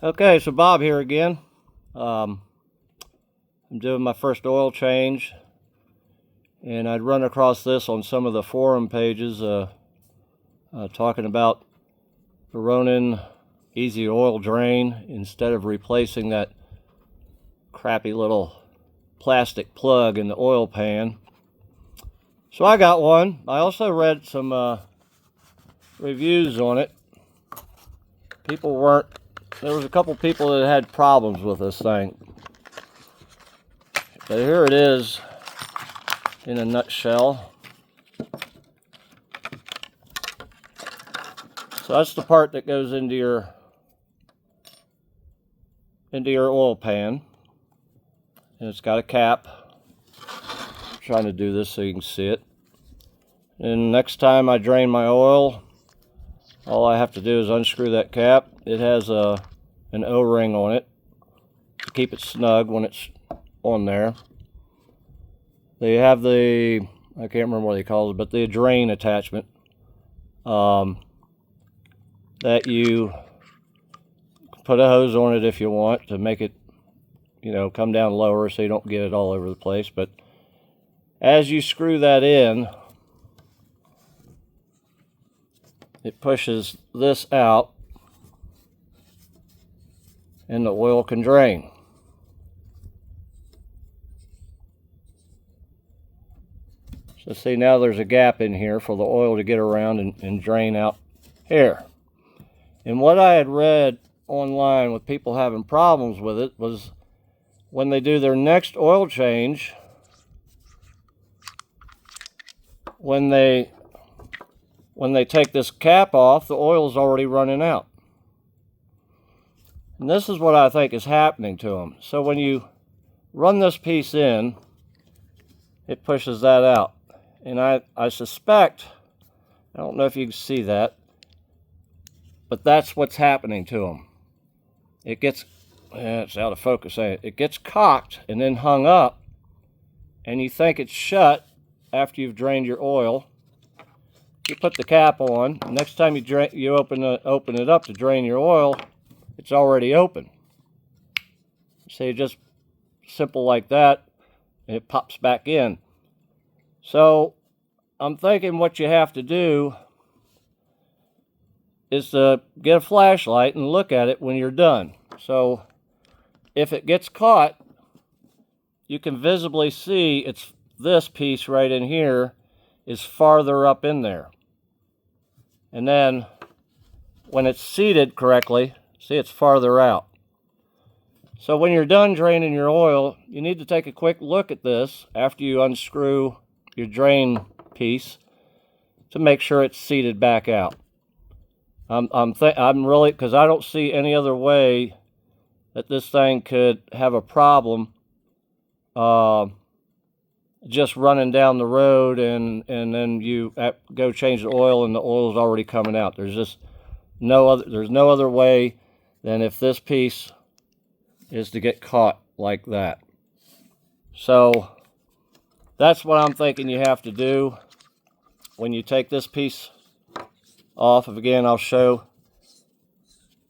Okay, so Bob here again. I'm doing my first oil change, and I'd run across this on some of the forum pages talking about the Ronin easy oil drain instead of replacing that crappy little plastic plug in the oil pan. So I got one. I also read some reviews on it. There was a couple people that had problems with this thing. But here it is in a nutshell. So that's the part that goes into your oil pan, and it's got a cap. I'm trying to do this so you can see it. And next time I drain my oil, all I have to do is unscrew that cap. It has an O-ring on it to keep it snug when it's on there. They have I can't remember what they call it, but the drain attachment that you put a hose on it if you want to make it, come down lower so you don't get it all over the place. But as you screw that in, it pushes this out and the oil can drain. So see, now there's a gap in here for the oil to get around and drain out here. And what I had read online with people having problems with it was when they do their next oil change, when they take this cap off, the oil is already running out. And this is what I think is happening to them. So when you run this piece in, it pushes that out. And I suspect, I don't know if you can see that, but that's what's happening to them. It gets, it's out of focus, ain't it? It gets cocked and then hung up, and you think it's shut after you've drained your oil. You put the cap on. Next time you open it up to drain your oil, it's already open. So just simple like that, and it pops back in. So I'm thinking what you have to do is to get a flashlight and look at it when you're done. So if it gets caught, you can visibly see it's this piece right in here is farther up in there. And then when it's seated correctly, see, it's farther out. So when you're done draining your oil, you need to take a quick look at this after you unscrew your drain piece to make sure it's seated back out. I'm really, because I don't see any other way that this thing could have a problem just running down the road and then you go change the oil and the oil is already coming out. There's no other way than if this piece is to get caught like that. So that's what I'm thinking you have to do when you take this piece off. Again, I'll show.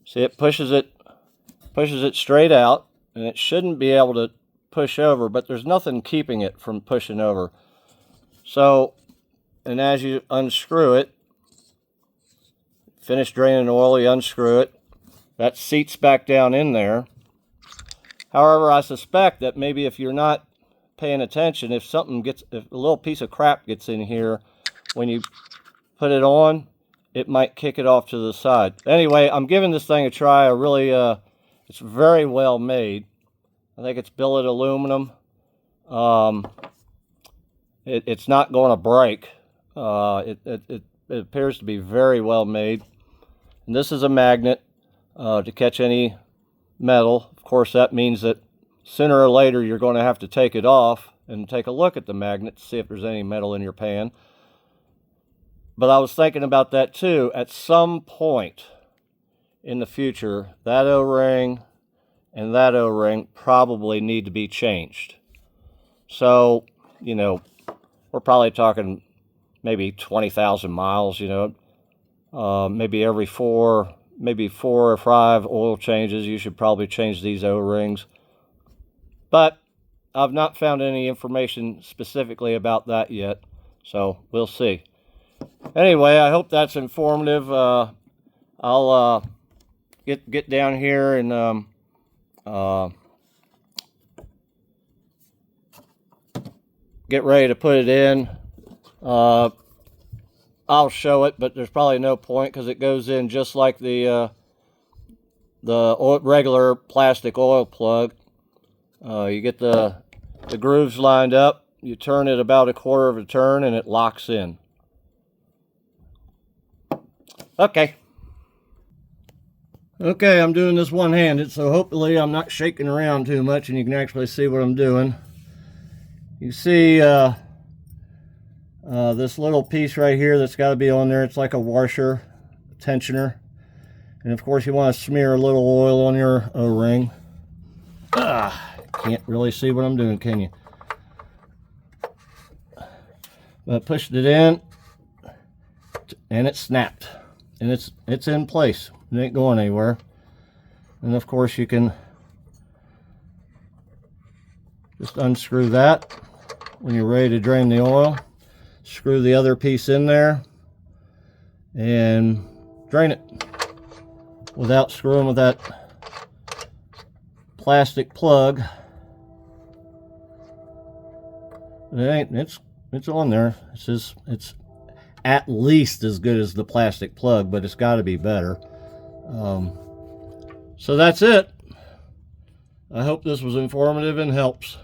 See, it pushes it straight out, and it shouldn't be able to push over, but there's nothing keeping it from pushing over. So, and as you unscrew it, finish draining oil, you unscrew it, that seats back down in there. However, I suspect that maybe if you're not paying attention, if a little piece of crap gets in here when you put it on, it might kick it off to the side. Anyway, I'm giving this thing a try. It's very well made. I think it's billet aluminum. It's not going to break. It appears to be very well made. And this is a magnet to catch any metal. Of course, that means that sooner or later you're going to have to take it off and take a look at the magnet to see if there's any metal in your pan. But I was thinking about that too. At some point in the future, that O-ring and that O-ring probably need to be changed. So, we're probably talking maybe 20,000 miles, maybe every 4, maybe 4 or 5 oil changes. You should probably change these O-rings. But I've not found any information specifically about that yet, so we'll see. Anyway, I hope that's informative. I'll get down here and get ready to put it in. I'll show it, but there's probably no point because it goes in just like the regular plastic oil plug. You get the grooves lined up, you turn it about 1/4 of a turn, and it locks in. Okay, I'm doing this one-handed, so hopefully I'm not shaking around too much and you can actually see what I'm doing. You see this little piece right here that's got to be on there. It's like a washer, tensioner. And of course you want to smear a little oil on your O-ring. Can't really see what I'm doing, can you? But I pushed it in and it snapped. And it's in place. It ain't going anywhere. And of course you can just unscrew that when you're ready to drain the oil. Screw the other piece in there and drain it without screwing with that plastic plug. It's on there. It's at least as good as the plastic plug, but it's got to be better. So that's it. I hope this was informative and helps.